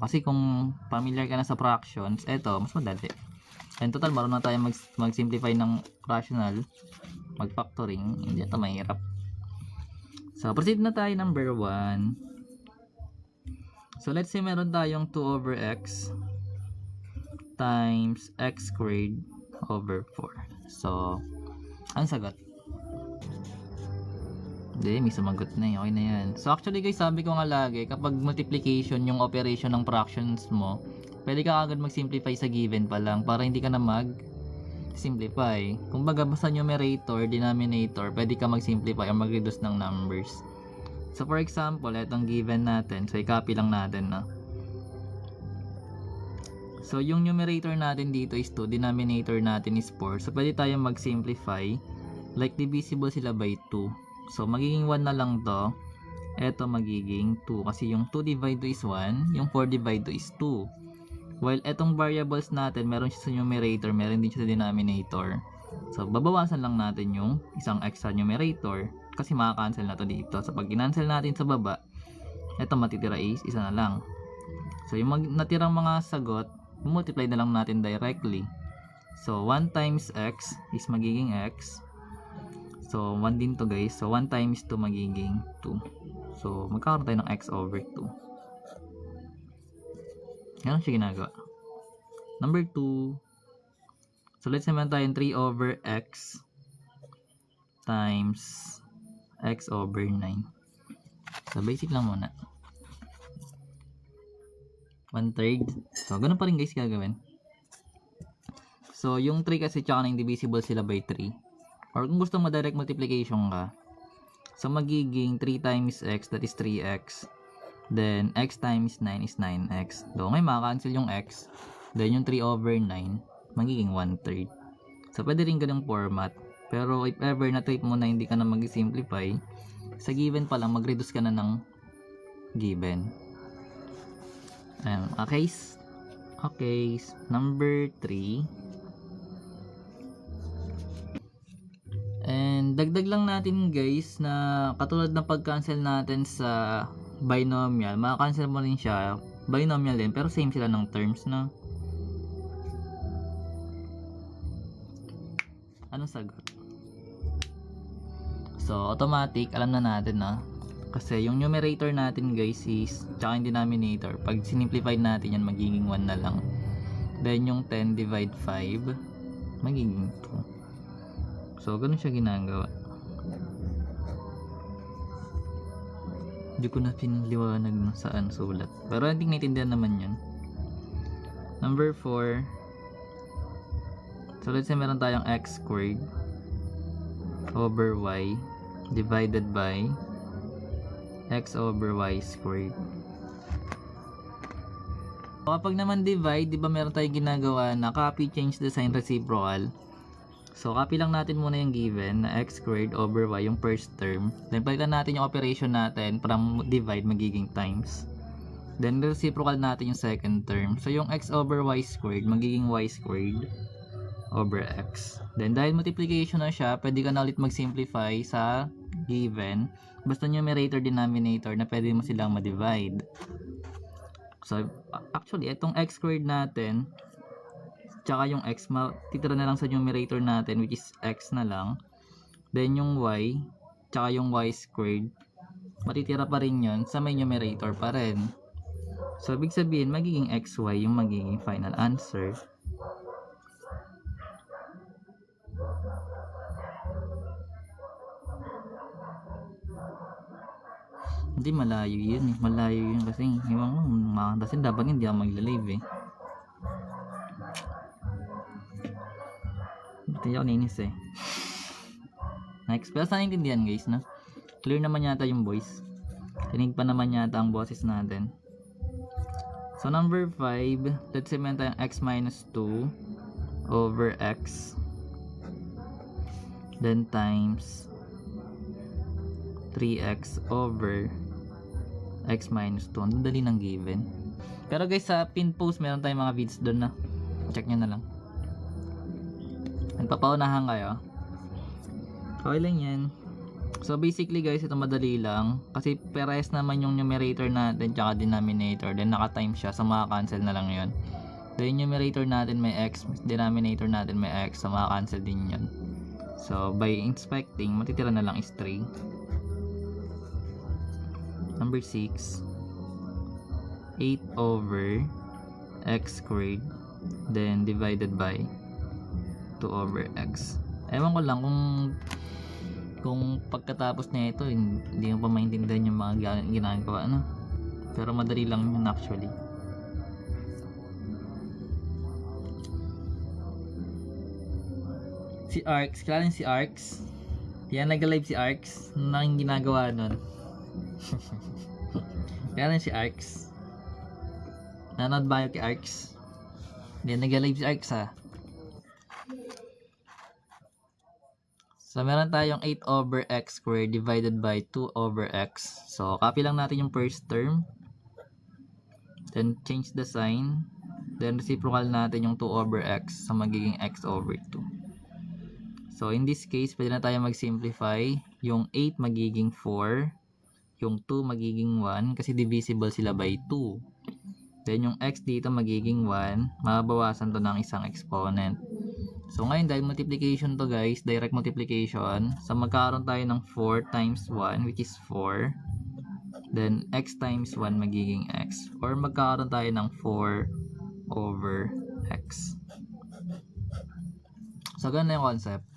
Kasi kung familiar ka na sa fractions, eto, mas madali. And total, marunong na tayo mag-simplify ng rational, mag-factoring, hindi ito mahirap. So, proceed na tayo number 1. So, let's say meron tayong 2 over x times x squared over 4. So, ang sagot? Hindi, may sumagot na okay na yan. So, actually guys, sabi ko nga lagi, kapag multiplication yung operation ng fractions mo, pwede ka agad mag-simplify sa given pa lang para hindi ka na mag-simplify. Kumbaga, basta numerator, denominator, pwede ka mag-simplify o mag-reduce ng numbers. So, for example, itong given natin. So, i-copy lang natin na. So, yung numerator natin dito is 2, denominator natin is 4. So, pwede tayong mag-simplify. Like, divisible sila by 2. So, magiging 1 na lang to. Ito magiging 2. Kasi yung 2 divide 2 is 1. Yung 4 divide 2 is 2. While etong variables natin, meron siya sa numerator, meron din siya sa denominator. So, babawasan lang natin yung isang x sa numerator. Kasi makakancel na to dito. So, pag kinancel natin sa baba, ito matitira is isa na lang. So, yung natirang mga sagot, multiply na lang natin directly. So, 1 times x is magiging x. So, 1 din to guys. So, 1 times 2 magiging 2. So, magkakaroon tayo ng x over 2. Ganun siya ginagawa. Number 2. So, let's say meron tayong 3 over x times x over 9. So, basic lang muna. 1/3. So, ganun pa rin guys gagawin. So, yung 3 kasi tsaka na indivisible sila by 3. Or kung gusto mo direct multiplication ka, so magiging 3 times x, that is 3x. Then, x times 9 is 9x. So, ngayon makakancel yung x. Then, yung 3 over 9, magiging 1/3. So, pwede rin ganung format. Pero, if ever na-trip mo na hindi ka na mag-simplify, sa given pa lang, mag-reduce ka na ng given. Okay. Okay. Number 3. And dagdag lang natin guys na katulad ng pag-cancel natin sa binomial, maka-cancel mo rin siya binomial din pero same sila ng terms na. Anong sagot? So automatic alam na natin na kasi yung numerator natin guys is tsaka yung denominator, pag sinimplify natin yan magiging 1 na lang. Then yung 10 divide 5 magiging 2. So, ganun siya ginagawa. Hindi ko na pinaliwanag na saan sulat. Pero hindi naiintindihan naman yun. Number 4. So, let's say meron tayong x squared over y divided by x over y squared. So, kapag naman divide, di ba meron tayong ginagawa na copy, change the sign, reciprocal. So, copy lang natin muna yung given na x squared over y, yung first term. Then, palitan natin yung operation natin from divide magiging times. Then, reciprocal natin yung second term. So, yung x over y squared magiging y squared over x. Then, dahil multiplication na siya, pwede ka na ulit mag-simplify sa given. Basta numerator, denominator na pwede mo silang ma-divide. So, actually, itong x squared natin, tsaka yung x, titira na lang sa numerator natin which is x na lang. Then yung y, tsaka yung y squared, matitira pa rin yun sa may numerator pa rin. So, ibig sabihin, magiging xy yung magiging final answer. Hindi, malayo yun eh. Malayo yun kasi, iwan ko, kasi dapat hindi ako magla-live eh. Hindi ako nainis eh. Next, pero saan naintindihan guys na? Clear naman yata yung voice. Tinig pa naman yata ang boses natin. So number 5, let's say meron tayong x minus 2 over x. Then times 3x over x minus 2. Ang dali ng given. Pero guys, sa pin post meron tayong mga vids doon na. Check nyo na lang. Nagpapaunahan kayo. Okay lang yan. So basically guys, ito madali lang kasi pares naman yung numerator natin tsaka denominator, then naka-time siya, so maka-cancel na lang yun. Then numerator natin may x, denominator natin may x, so maka-cancel din yun. So by inspecting, matitira na lang is 3. Number 6, 8 over x squared, then divided by 2 over x. Ewan ko lang kung pagkatapos na ito hindi mo pa maintindihan yung mga ginagawa, no? Pero madali lang yun actually. Si Arx, kilala niyo si Arx? Yan, nag-live si Arx. Ano na yung ginagawa nun? Kilala niyo si Arx? Nanood ba kayo kay Arx? Yan, nag-live si Arx ha. So, meron tayong 8 over x squared divided by 2 over x. So, copy lang natin yung first term. Then, change the sign. Then, reciprocal natin yung 2 over x. So, magiging x over 2. So, in this case, pwede na tayo mag-simplify. Yung 8 magiging 4. Yung 2 magiging 1 kasi divisible sila by 2. Then, yung x dito magiging 1. Mababawasan to ng isang exponent. So ngayon dahil multiplication to guys, direct multiplication, so magkakaroon tayo ng 4 times 1 which is 4. Then x times 1 magiging x, or magkakaroon tayo ng 4 over x. So ganun na yung concept.